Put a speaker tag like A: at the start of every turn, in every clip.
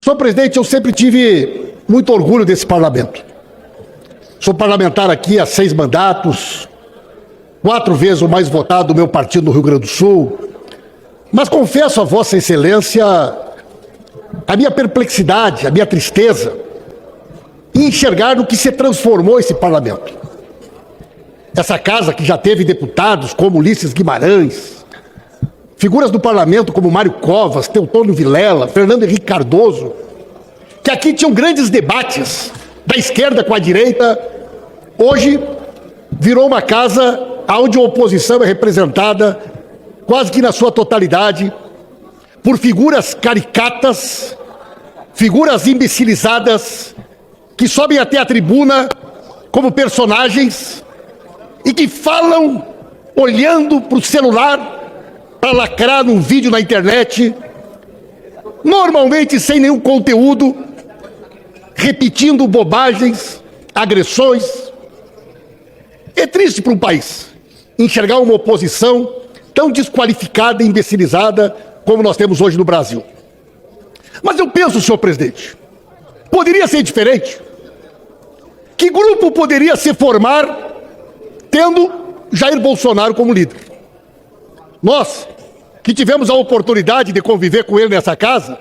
A: Senhor presidente, eu sempre tive muito orgulho desse parlamento. Sou parlamentar aqui há 6 mandatos, 4 vezes o mais votado do meu partido no Rio Grande do Sul. Mas confesso a Vossa Excelência a minha perplexidade, a minha tristeza em enxergar no que se transformou esse parlamento. Essa casa que já teve deputados como Ulisses Guimarães, figuras do parlamento como Mário Covas, Teotônio Vilela, Fernando Henrique Cardoso, que aqui tinham grandes debates da esquerda com a direita, hoje virou uma casa onde a oposição é representada quase que na sua totalidade por figuras caricatas, figuras imbecilizadas, que sobem até a tribuna como personagens e que falam olhando para o celular para lacrar num vídeo na internet, normalmente sem nenhum conteúdo, repetindo bobagens, agressões. É triste para um país enxergar uma oposição tão desqualificada e imbecilizada como nós temos hoje no Brasil. Mas eu penso, senhor presidente, poderia ser diferente? Que grupo poderia se formar tendo Jair Bolsonaro como líder? Nós, que tivemos a oportunidade de conviver com ele nessa casa,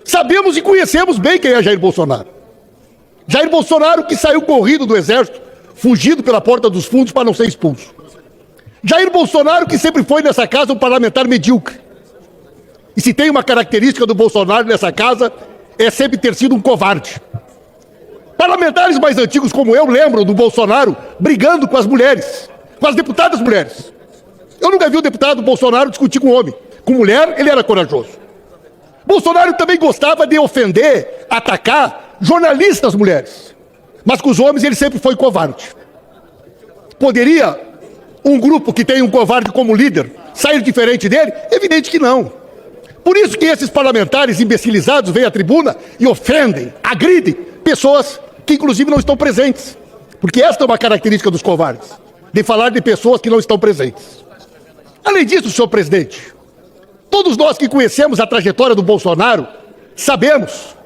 A: sabemos e conhecemos bem quem é Jair Bolsonaro. Jair Bolsonaro que saiu corrido do exército, fugido pela porta dos fundos para não ser expulso. Jair Bolsonaro que sempre foi nessa casa um parlamentar medíocre. E se tem uma característica do Bolsonaro nessa casa, é sempre ter sido um covarde. Parlamentares mais antigos como eu lembram do Bolsonaro brigando com as mulheres, com as deputadas mulheres. Eu nunca vi o deputado Bolsonaro discutir com homem. Com mulher, ele era corajoso. Bolsonaro também gostava de ofender, atacar jornalistas mulheres. Mas com os homens ele sempre foi covarde. Poderia um grupo que tem um covarde como líder sair diferente dele? Evidente que não. Por isso que esses parlamentares imbecilizados vêm à tribuna e ofendem, agridem pessoas que inclusive não estão presentes. Porque esta é uma característica dos covardes, de falar de pessoas que não estão presentes. Além disso, senhor presidente, todos nós que conhecemos a trajetória do Bolsonaro, sabemos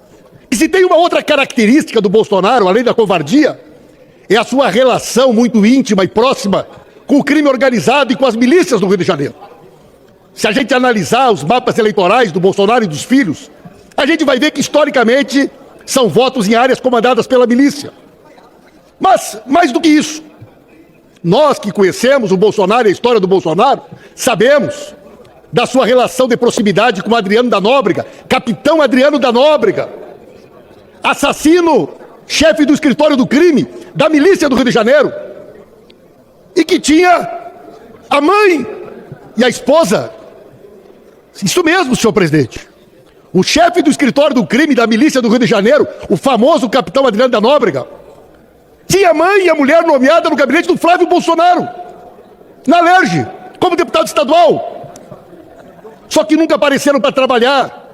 A: que se tem uma outra característica do Bolsonaro, além da covardia, é a sua relação muito íntima e próxima com o crime organizado e com as milícias do Rio de Janeiro. Se a gente analisar os mapas eleitorais do Bolsonaro e dos filhos, a gente vai ver que historicamente são votos em áreas comandadas pela milícia. Mas, mais do que isso, nós que conhecemos o Bolsonaro e a história do Bolsonaro, sabemos da sua relação de proximidade com Adriano da Nóbrega, capitão Adriano da Nóbrega, assassino, chefe do escritório do crime, da milícia do Rio de Janeiro, e que tinha a mãe e a esposa. Isso mesmo, senhor presidente. O chefe do escritório do crime da milícia do Rio de Janeiro, o famoso capitão Adriano da Nóbrega, tinha a mãe e a mulher nomeada no gabinete do Flávio Bolsonaro, na Alerj, como deputado estadual. Só que nunca apareceram para trabalhar.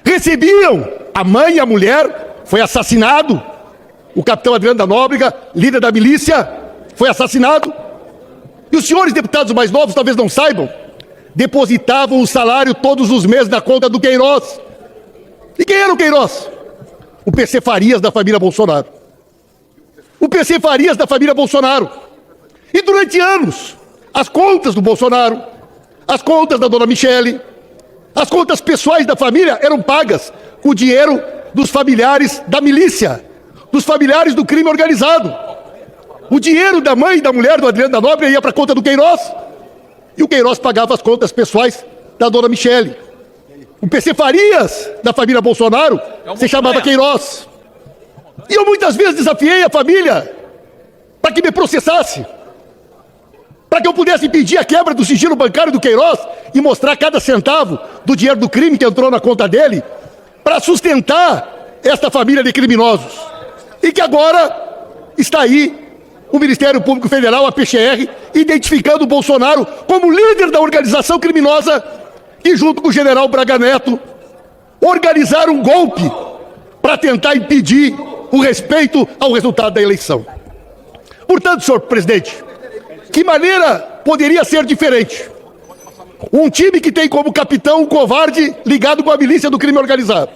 A: Recebiam a mãe e a mulher, foi assassinado. O capitão Adriano da Nóbrega, líder da milícia, foi assassinado. E os senhores deputados mais novos talvez não saibam, depositavam o salário todos os meses na conta do Queiroz. E quem era o Queiroz? O PC Farias da família Bolsonaro. O PC Farias da família Bolsonaro. E durante anos, as contas do Bolsonaro, as contas da dona Michele, as contas pessoais da família eram pagas com o dinheiro dos familiares da milícia, dos familiares do crime organizado. O dinheiro da mãe e da mulher do Adriano da Nóbrega ia para a conta do Queiroz. E o Queiroz pagava as contas pessoais da dona Michele. O PC Farias da família Bolsonaro se chamava Queiroz. E eu muitas vezes desafiei a família para que me processasse, para que eu pudesse pedir a quebra do sigilo bancário do Queiroz e mostrar cada centavo do dinheiro do crime que entrou na conta dele para sustentar esta família de criminosos. E que agora está aí o Ministério Público Federal, a PGR, identificando o Bolsonaro como líder da organização criminosa que, junto com o general Braga Neto, organizaram um golpe para tentar impedir o respeito ao resultado da eleição. Portanto, senhor presidente, que maneira poderia ser diferente? Um time que tem como capitão um covarde ligado com a milícia do crime organizado.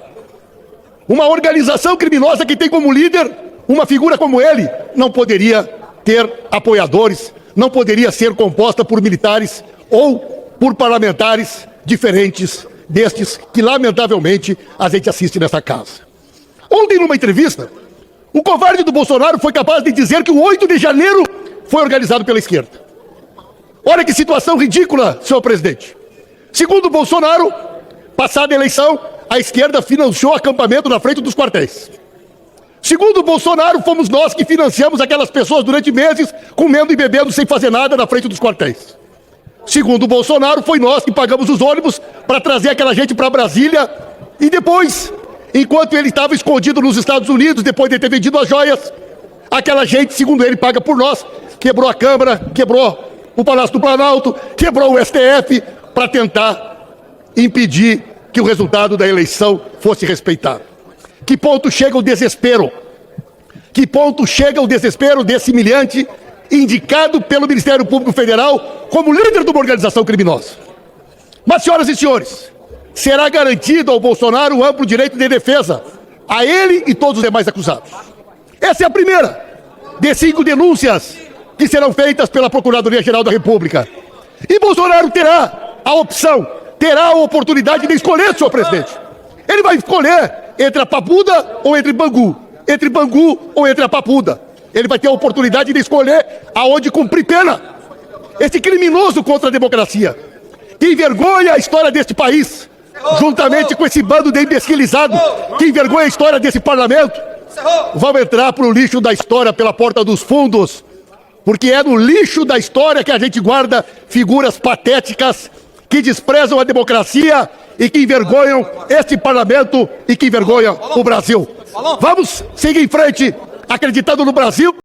A: Uma organização criminosa que tem como líder uma figura como ele não poderia ter apoiadores, não poderia ser composta por militares ou por parlamentares diferentes destes que, lamentavelmente, a gente assiste nessa casa. Ontem, numa entrevista, o covarde do Bolsonaro foi capaz de dizer que o 8 de janeiro foi organizado pela esquerda. Olha que situação ridícula, senhor presidente. Segundo o Bolsonaro, passada a eleição, a esquerda financiou acampamento na frente dos quartéis. Segundo o Bolsonaro, fomos nós que financiamos aquelas pessoas durante meses, comendo e bebendo sem fazer nada na frente dos quartéis. Segundo o Bolsonaro, foi nós que pagamos os ônibus para trazer aquela gente para Brasília e depois, enquanto ele estava escondido nos Estados Unidos, depois de ter vendido as joias, aquela gente, segundo ele, paga por nós, quebrou a Câmara, quebrou o Palácio do Planalto, quebrou o STF para tentar impedir que o resultado da eleição fosse respeitado. Que ponto chega o desespero? Que ponto chega o desespero desse humilhante indicado pelo Ministério Público Federal como líder de uma organização criminosa? Mas, senhoras e senhores, será garantido ao Bolsonaro o amplo direito de defesa, a ele e todos os demais acusados. Essa é a primeira de 5 denúncias que serão feitas pela Procuradoria-Geral da República. E Bolsonaro terá a opção, terá a oportunidade de escolher, senhor presidente. Ele vai escolher entre a Papuda ou entre Bangu ou entre a Papuda. Ele vai ter a oportunidade de escolher aonde cumprir pena. Esse criminoso contra a democracia, que envergonha a história deste país, juntamente com esse bando de imbecilizado, que envergonha a história desse parlamento, vão entrar para o lixo da história pela porta dos fundos, porque é no lixo da história que a gente guarda figuras patéticas que desprezam a democracia e que envergonham este parlamento e que envergonham o Brasil. Vamos seguir em frente, acreditando no Brasil.